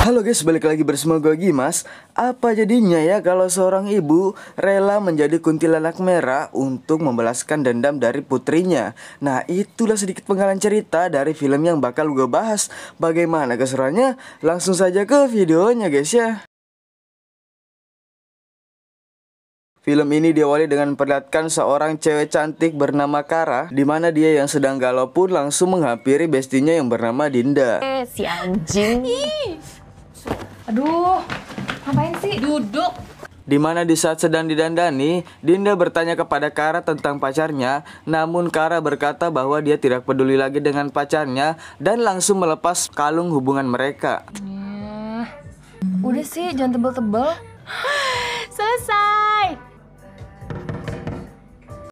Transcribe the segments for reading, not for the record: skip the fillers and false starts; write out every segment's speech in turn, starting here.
Halo guys, balik lagi bersama gue Gimas. Apa jadinya ya kalau seorang ibu rela menjadi kuntilanak merah untuk membalaskan dendam dari putrinya? Nah, itulah sedikit penggalan cerita dari film yang bakal gue bahas. Bagaimana keseruannya? Langsung saja ke videonya guys ya. Film ini diawali dengan memperlihatkan seorang cewek cantik bernama Kara, di mana dia yang sedang galau pun langsung menghampiri bestinya yang bernama Dinda. Si anjing. Aduh, ngapain sih? Duduk. Di mana di saat sedang didandani, Dinda bertanya kepada Kara tentang pacarnya, namun Kara berkata bahwa dia tidak peduli lagi dengan pacarnya dan langsung melepas kalung hubungan mereka. Udah sih, jangan tebel-tebel. Selesai.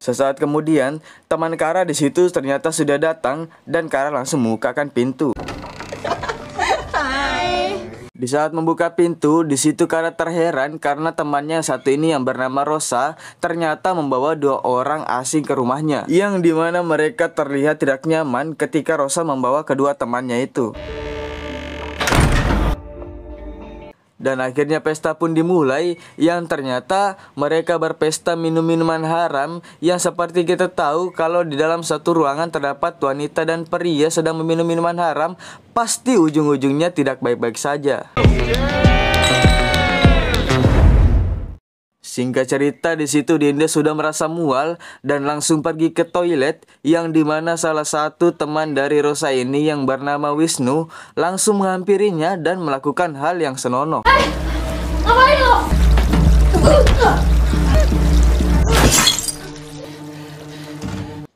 Sesaat kemudian, teman Kara di situ ternyata sudah datang dan Kara langsung membukakan pintu. Di saat membuka pintu, di situ Kara terheran karena temannya yang satu ini yang bernama Rosa ternyata membawa dua orang asing ke rumahnya, yang dimana mereka terlihat tidak nyaman ketika Rosa membawa kedua temannya itu. Dan akhirnya pesta pun dimulai, yang ternyata mereka berpesta minum minuman haram, yang seperti kita tahu kalau di dalam satu ruangan terdapat wanita dan pria sedang meminum minuman haram, pasti ujung-ujungnya tidak baik-baik saja. Singkat cerita, di situ Dinda sudah merasa mual dan langsung pergi ke toilet, yang dimana salah satu teman dari Rosa ini yang bernama Wisnu langsung menghampirinya dan melakukan hal yang senonoh. Ngapain lo?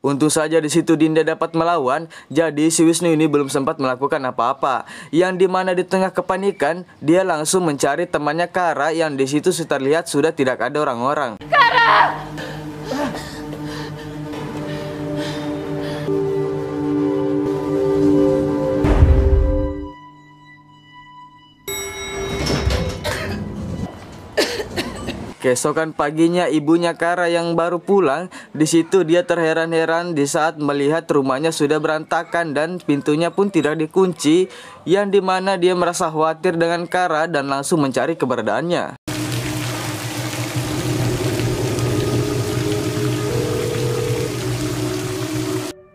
Untung saja di situ Dinda dapat melawan, jadi si Wisnu ini belum sempat melakukan apa-apa. Yang dimana di tengah kepanikan, dia langsung mencari temannya Kara, yang di situ terlihat sudah tidak ada orang-orang. Kara! Keesokan paginya ibunya Kara yang baru pulang, di situ dia terheran-heran di saat melihat rumahnya sudah berantakan dan pintunya pun tidak dikunci, yang dimana dia merasa khawatir dengan Kara dan langsung mencari keberadaannya.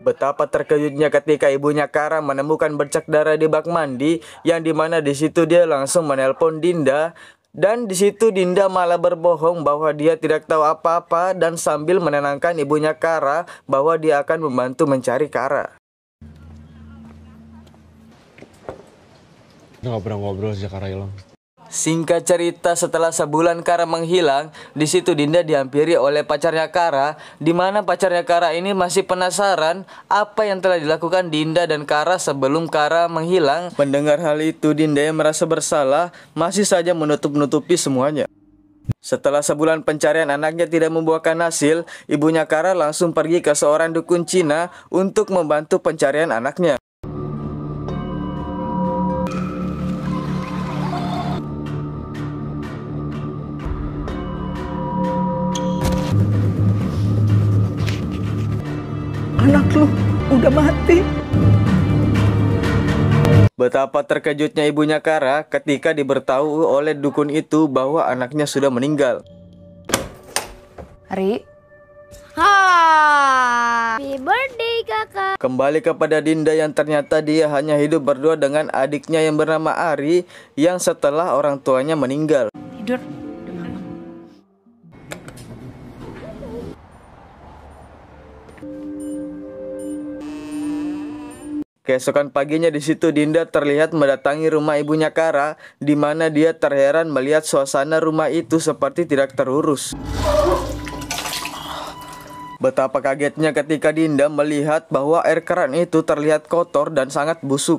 Betapa terkejutnya ketika ibunya Kara menemukan bercak darah di bak mandi, yang dimana di situ dia langsung menelpon Dinda. Dan di situ Dinda malah berbohong bahwa dia tidak tahu apa-apa dan sambil menenangkan ibunya Kara bahwa dia akan membantu mencari Kara. Kita nggak pernah ngobrol sejak Kara hilang. Singkat cerita, setelah sebulan Kara menghilang, di situ Dinda dihampiri oleh pacarnya Kara, di mana pacarnya Kara ini masih penasaran apa yang telah dilakukan Dinda dan Kara sebelum Kara menghilang. Mendengar hal itu, Dinda yang merasa bersalah masih saja menutup-nutupi semuanya. Setelah sebulan pencarian anaknya tidak membuahkan hasil, ibunya Kara langsung pergi ke seorang dukun Cina untuk membantu pencarian anaknya. Anak lu udah mati. Betapa terkejutnya ibunya Kara ketika diberitahu oleh dukun itu bahwa anaknya sudah meninggal. Ri. Happy birthday kakak. Kembali kepada Dinda yang ternyata dia hanya hidup berdua dengan adiknya yang bernama Ari, yang setelah orang tuanya meninggal. Tidur. Keesokan paginya di situ Dinda terlihat mendatangi rumah ibunya Kara, di mana dia terheran melihat suasana rumah itu seperti tidak terurus. Betapa kagetnya ketika Dinda melihat bahwa air keran itu terlihat kotor dan sangat busuk.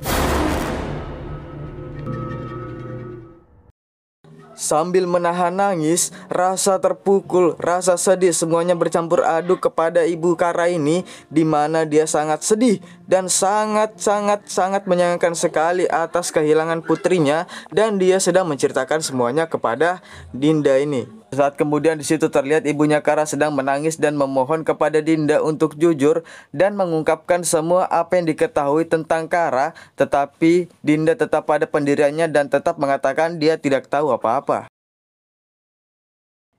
Sambil menahan nangis, rasa terpukul, rasa sedih semuanya bercampur aduk kepada ibu Kara ini, di mana dia sangat sedih dan sangat menyayangkan sekali atas kehilangan putrinya, dan dia sedang menceritakan semuanya kepada Dinda ini. Saat kemudian di situ terlihat ibunya Kara sedang menangis dan memohon kepada Dinda untuk jujur dan mengungkapkan semua apa yang diketahui tentang Kara, tetapi Dinda tetap pada pendiriannya dan tetap mengatakan dia tidak tahu apa-apa.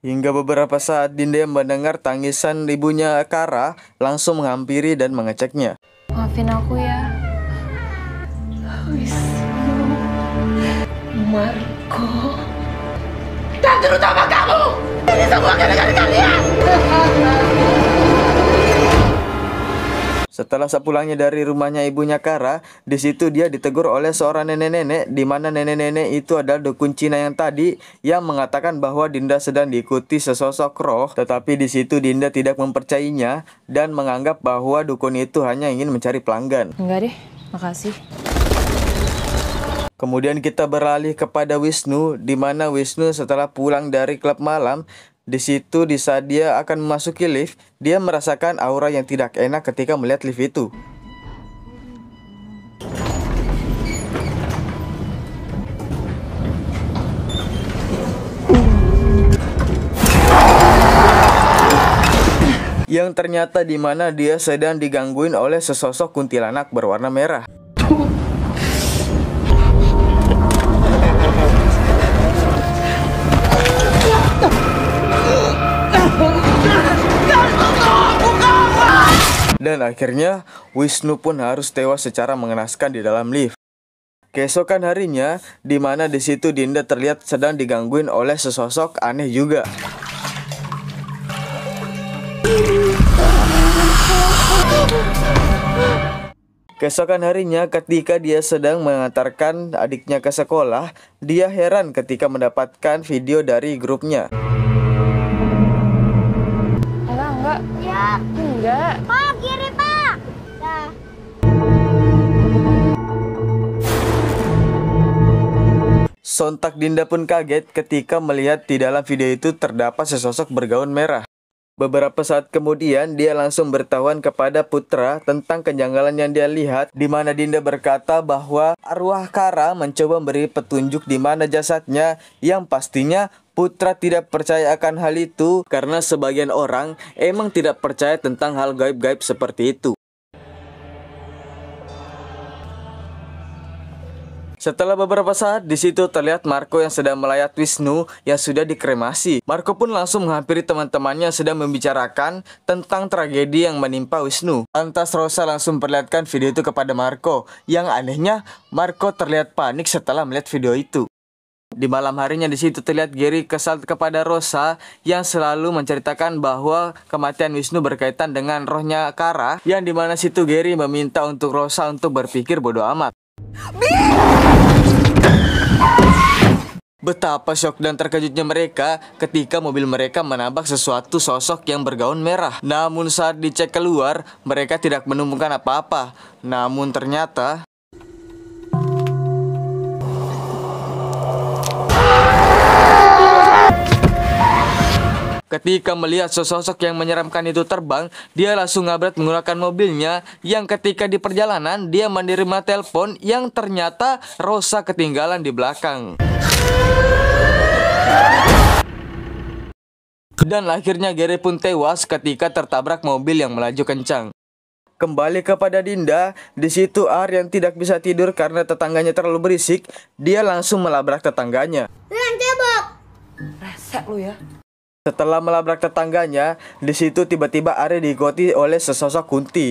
Hingga beberapa saat Dinda mendengar tangisan ibunya Kara, langsung menghampiri dan mengeceknya. Maafin aku ya. Marco. Dan terutama kamu. Ini semua gara-gara kalian. Setelah sepulangnya dari rumahnya ibunya Kara, di situ dia ditegur oleh seorang nenek-nenek, di mana nenek-nenek itu adalah dukun Cina yang tadi yang mengatakan bahwa Dinda sedang diikuti sesosok roh, tetapi di situ Dinda tidak mempercayainya dan menganggap bahwa dukun itu hanya ingin mencari pelanggan. Enggak deh, makasih. Kemudian kita beralih kepada Wisnu, di mana Wisnu setelah pulang dari klub malam, di situ di saat dia akan memasuki lift, dia merasakan aura yang tidak enak ketika melihat lift itu. Yang ternyata di mana dia sedang digangguin oleh sesosok kuntilanak berwarna merah. Dan akhirnya Wisnu pun harus tewas secara mengenaskan di dalam lift. Keesokan harinya, di mana di situ Dinda terlihat sedang digangguin oleh sesosok aneh juga. Keesokan harinya ketika dia sedang mengantarkan adiknya ke sekolah, dia heran ketika mendapatkan video dari grupnya. Enggak. Ya. Enggak. Pak, kiri pak. Dah. Sontak Dinda pun kaget ketika melihat di dalam video itu terdapat sesosok bergaun merah. Beberapa saat kemudian dia langsung beritahuan kepada Putra tentang kejanggalan yang dia lihat, di mana Dinda berkata bahwa arwah Kara mencoba memberi petunjuk di mana jasadnya, yang pastinya Putra tidak percaya akan hal itu karena sebagian orang emang tidak percaya tentang hal gaib-gaib seperti itu. Setelah beberapa saat, di situ terlihat Marco yang sedang melayat Wisnu yang sudah dikremasi. Marco pun langsung menghampiri teman-temannya yang sedang membicarakan tentang tragedi yang menimpa Wisnu. Lantas Rosa langsung memperlihatkan video itu kepada Marco. Yang anehnya, Marco terlihat panik setelah melihat video itu. Di malam harinya di situ terlihat Gary kesal kepada Rosa yang selalu menceritakan bahwa kematian Wisnu berkaitan dengan rohnya Kara, yang dimana situ Gary meminta untuk Rosa untuk berpikir bodoh amat. Betapa syok dan terkejutnya mereka ketika mobil mereka menabrak sesuatu sosok yang bergaun merah. Namun saat dicek keluar, mereka tidak menemukan apa-apa. Namun ternyata ketika melihat sosok yang menyeramkan itu terbang, dia langsung ngabret menggunakan mobilnya, yang ketika di perjalanan dia menerima telepon yang ternyata Rosa ketinggalan di belakang. Dan akhirnya Gary pun tewas ketika tertabrak mobil yang melaju kencang. Kembali kepada Dinda, di situ Ar yang tidak bisa tidur karena tetangganya terlalu berisik, dia langsung melabrak tetangganya. Resek lu ya. Setelah melabrak tetangganya, di situ tiba-tiba Ari diikuti oleh sesosok Kunti.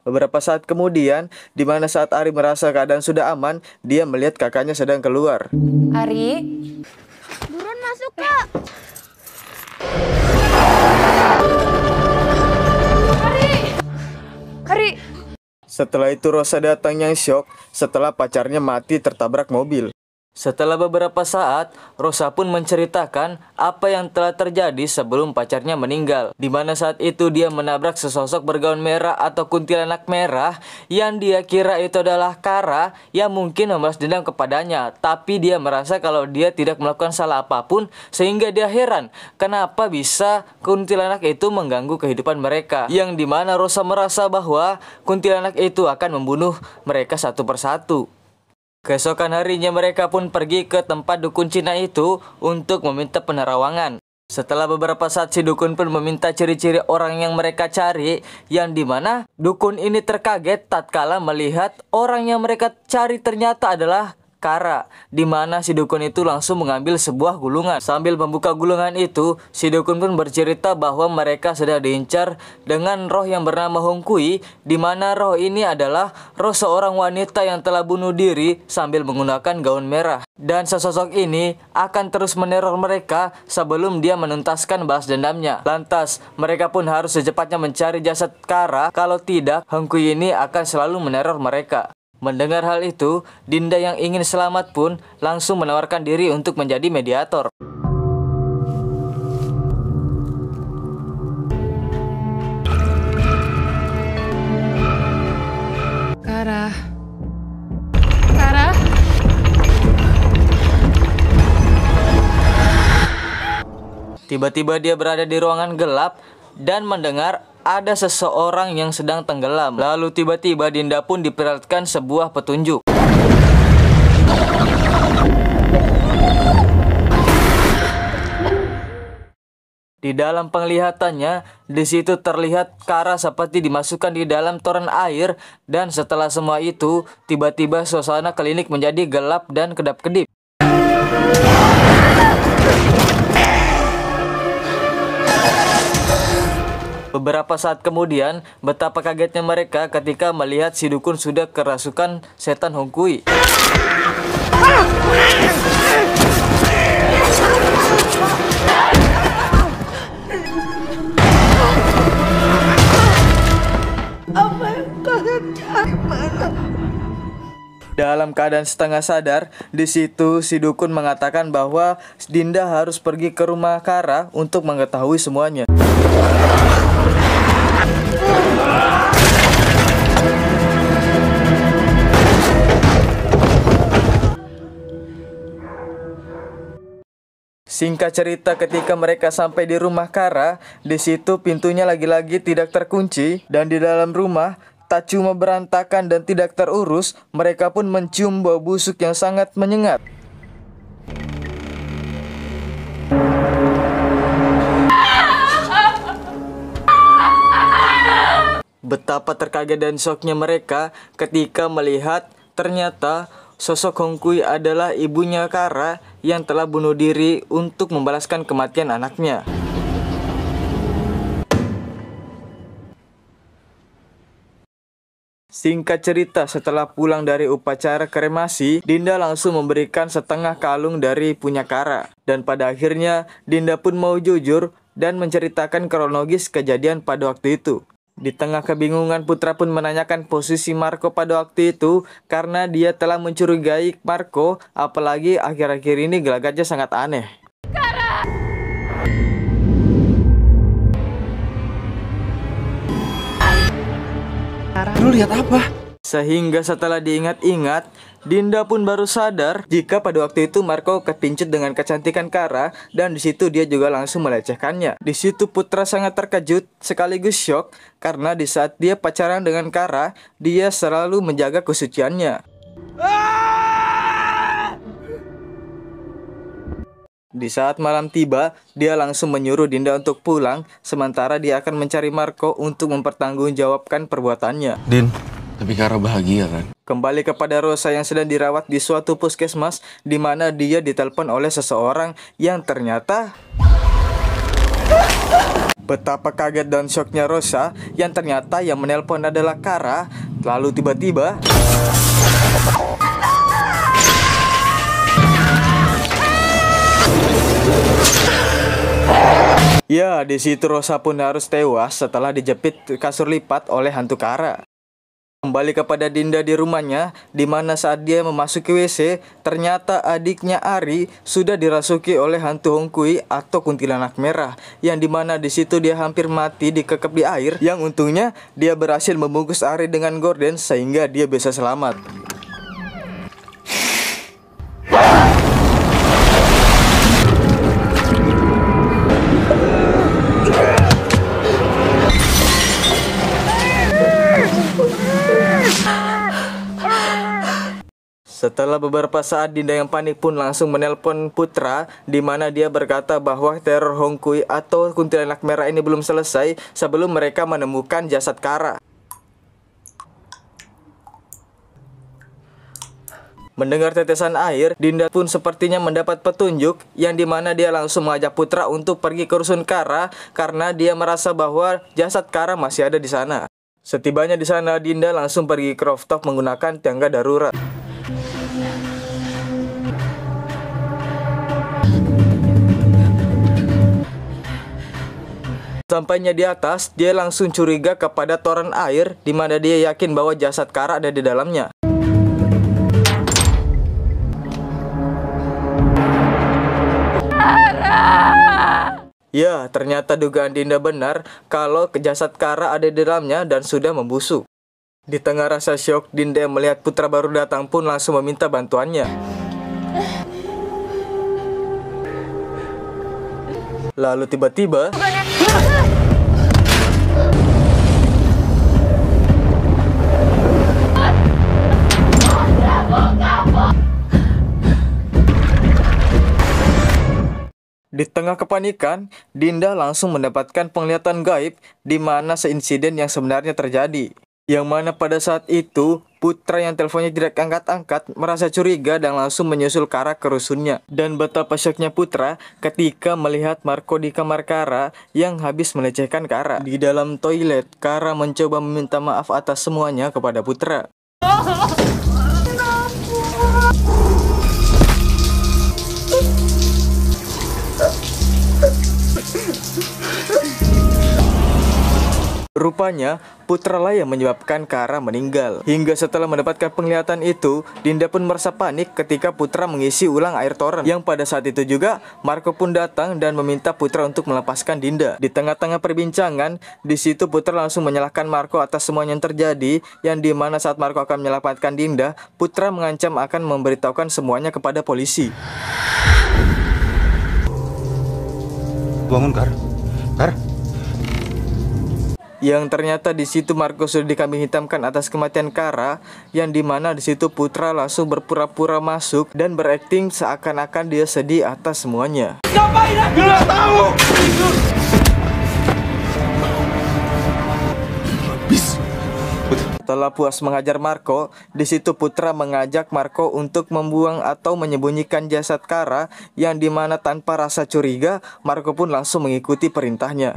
Beberapa saat kemudian, di mana saat Ari merasa keadaan sudah aman, dia melihat kakaknya sedang keluar. Ari, Buruan masuk kak. Ari. Setelah itu Rosa datang yang syok setelah pacarnya mati tertabrak mobil. Setelah beberapa saat, Rosa pun menceritakan apa yang telah terjadi sebelum pacarnya meninggal. Di mana saat itu dia menabrak sesosok bergaun merah atau kuntilanak merah yang dia kira itu adalah Kara yang mungkin membalas dendam kepadanya. Tapi dia merasa kalau dia tidak melakukan salah apapun sehingga dia heran kenapa bisa kuntilanak itu mengganggu kehidupan mereka. Yang dimana Rosa merasa bahwa kuntilanak itu akan membunuh mereka satu persatu. Keesokan harinya mereka pun pergi ke tempat dukun Cina itu untuk meminta penerawangan. Setelah beberapa saat si dukun pun meminta ciri-ciri orang yang mereka cari, yang dimana dukun ini terkaget tatkala melihat orang yang mereka cari ternyata adalah Kara, di mana si dukun itu langsung mengambil sebuah gulungan. Sambil membuka gulungan itu, si dukun pun bercerita bahwa mereka sedang diincar dengan roh yang bernama Hong Kui, di mana roh ini adalah roh seorang wanita yang telah bunuh diri sambil menggunakan gaun merah. Dan sesosok ini akan terus meneror mereka sebelum dia menuntaskan balas dendamnya. Lantas, mereka pun harus secepatnya mencari jasad Kara, kalau tidak Hong Kui ini akan selalu meneror mereka. Mendengar hal itu, Dinda yang ingin selamat pun langsung menawarkan diri untuk menjadi mediator. Kara. Kara. Tiba-tiba dia berada di ruangan gelap dan mendengar ada seseorang yang sedang tenggelam. Lalu tiba-tiba Dinda pun diperlihatkan sebuah petunjuk. Di dalam penglihatannya, di situ terlihat Kara seperti dimasukkan di dalam toren air, dan setelah semua itu, tiba-tiba suasana klinik menjadi gelap dan kedap-kedip. Beberapa saat kemudian, betapa kagetnya mereka ketika melihat si dukun sudah kerasukan setan Hong Kui. Dalam keadaan setengah sadar, di situ si dukun mengatakan bahwa Dinda harus pergi ke rumah Kara untuk mengetahui semuanya. Singkat cerita, ketika mereka sampai di rumah Kara, di situ pintunya lagi-lagi tidak terkunci, dan di dalam rumah tak cuma berantakan dan tidak terurus, mereka pun mencium bau busuk yang sangat menyengat. Betapa terkaget dan syoknya mereka ketika melihat ternyata sosok Hong Kui adalah ibunya Kara yang telah bunuh diri untuk membalaskan kematian anaknya. Singkat cerita, setelah pulang dari upacara kremasi, Dinda langsung memberikan setengah kalung dari punya Kara. Dan pada akhirnya, Dinda pun mau jujur dan menceritakan kronologis kejadian pada waktu itu. Di tengah kebingungan, Putra pun menanyakan posisi Marco pada waktu itu karena dia telah mencurigai Marco, apalagi akhir-akhir ini gelagatnya sangat aneh. Lu lihat apa? Sehingga setelah diingat-ingat, Dinda pun baru sadar jika pada waktu itu Marco kepincut dengan kecantikan Kara, dan di situ dia juga langsung melecehkannya. Di situ Putra sangat terkejut sekaligus syok karena di saat dia pacaran dengan Kara, dia selalu menjaga kesuciannya. Di saat malam tiba, dia langsung menyuruh Dinda untuk pulang, sementara dia akan mencari Marco untuk mempertanggungjawabkan perbuatannya. Din, tapi Kara bahagia kan? Kembali kepada Rosa yang sedang dirawat di suatu puskesmas, di mana dia ditelepon oleh seseorang yang ternyata... Betapa kaget dan syoknya Rosa, yang ternyata yang menelpon adalah Kara. Lalu tiba-tiba... Ya, di situ Rosa pun harus tewas setelah dijepit kasur lipat oleh hantu Kara. Kembali kepada Dinda di rumahnya, di mana saat dia memasuki WC, ternyata adiknya Ari sudah dirasuki oleh hantu Hongkui atau kuntilanak merah, yang dimana di situ dia hampir mati dikekep di air. Yang untungnya dia berhasil membungkus Ari dengan gorden sehingga dia bisa selamat. Setelah beberapa saat, Dinda yang panik pun langsung menelpon Putra, di mana dia berkata bahwa teror Hongkui atau kuntilanak merah ini belum selesai sebelum mereka menemukan jasad Kara. Mendengar tetesan air, Dinda pun sepertinya mendapat petunjuk, yang dimana dia langsung mengajak Putra untuk pergi ke rusun Kara karena dia merasa bahwa jasad Kara masih ada di sana. Setibanya di sana, Dinda langsung pergi ke rooftop menggunakan tangga darurat. Sampainya di atas, dia langsung curiga kepada toren air, di mana dia yakin bahwa jasad Kara ada di dalamnya. Ya, ternyata dugaan Dinda benar kalau jasad Kara ada di dalamnya dan sudah membusuk. Di tengah rasa syok, Dinda yang melihat Putra baru datang pun langsung meminta bantuannya. Lalu tiba-tiba di tengah kepanikan, Dinda langsung mendapatkan penglihatan gaib di mana seinsiden yang sebenarnya terjadi. Yang mana pada saat itu, Putra yang teleponnya tidak angkat-angkat merasa curiga dan langsung menyusul Kara ke rusunnya. Dan betapa syoknya Putra ketika melihat Marco di kamar Kara yang habis melecehkan Kara. Di dalam toilet, Kara mencoba meminta maaf atas semuanya kepada Putra. Rupanya, Putra lah yang menyebabkan Kara meninggal. Hingga setelah mendapatkan penglihatan itu, Dinda pun merasa panik ketika Putra mengisi ulang air toren. Yang pada saat itu juga, Marco pun datang dan meminta Putra untuk melepaskan Dinda. Di tengah-tengah perbincangan, di situ Putra langsung menyalahkan Marco atas semua yang terjadi, yang dimana saat Marco akan menyelamatkan Dinda, Putra mengancam akan memberitahukan semuanya kepada polisi. Bangun, Kar. Kar. Yang ternyata di situ Marco sudah dikambing hitamkan atas kematian Kara, yang dimana di situ Putra langsung berpura-pura masuk dan berakting seakan-akan dia sedih atas semuanya. Ngapain aku? Nggak tahu. Setelah puas mengajar Marco, di situ Putra mengajak Marco untuk membuang atau menyembunyikan jasad Kara, yang dimana tanpa rasa curiga, Marco pun langsung mengikuti perintahnya.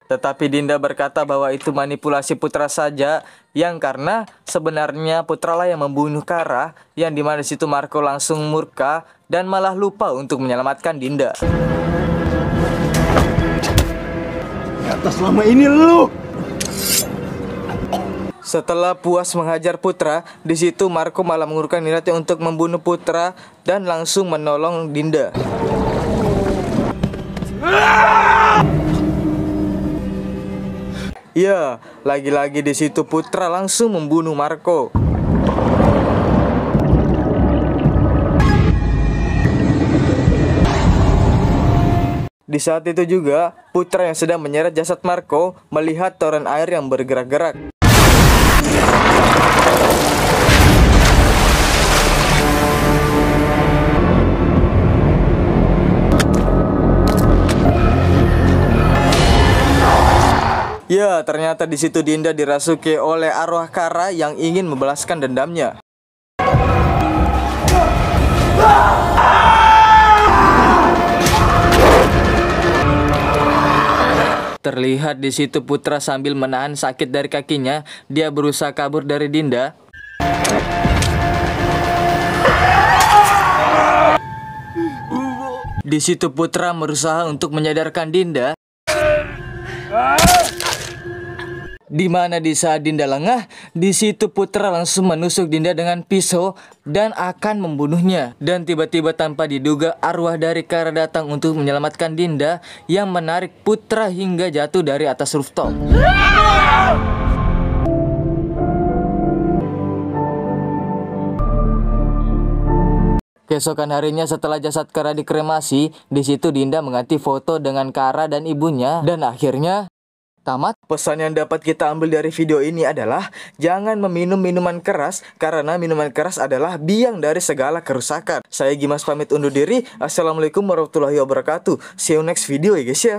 Tetapi Dinda berkata bahwa itu manipulasi Putra saja, yang karena sebenarnya Putra lah yang membunuh Kara, yang dimana di situ Marco langsung murka dan malah lupa untuk menyelamatkan Dinda. Ternyata selama ini lu. Setelah puas menghajar Putra, di situ Marco malah mengurungkan niatnya untuk membunuh Putra dan langsung menolong Dinda. Ya, lagi-lagi di situ Putra langsung membunuh Marco. Di saat itu juga, Putra yang sedang menyeret jasad Marco melihat toren air yang bergerak-gerak. Ya, ternyata di situ Dinda dirasuki oleh arwah Kara yang ingin membalaskan dendamnya. Terlihat di situ Putra sambil menahan sakit dari kakinya, dia berusaha kabur dari Dinda. Di situ Putra berusaha untuk menyadarkan Dinda. Di mana di saat Dinda lengah, di situ Putra langsung menusuk Dinda dengan pisau dan akan membunuhnya. Dan tiba-tiba tanpa diduga arwah dari Kara datang untuk menyelamatkan Dinda yang menarik Putra hingga jatuh dari atas rooftop. Keesokan harinya setelah jasad Kara dikremasi, di situ Dinda mengganti foto dengan Kara dan ibunya dan akhirnya tamat. Pesan yang dapat kita ambil dari video ini adalah jangan meminum minuman keras karena minuman keras adalah biang dari segala kerusakan. Saya Gimas pamit undur diri. Assalamualaikum warahmatullahi wabarakatuh. See you next video ya guys ya.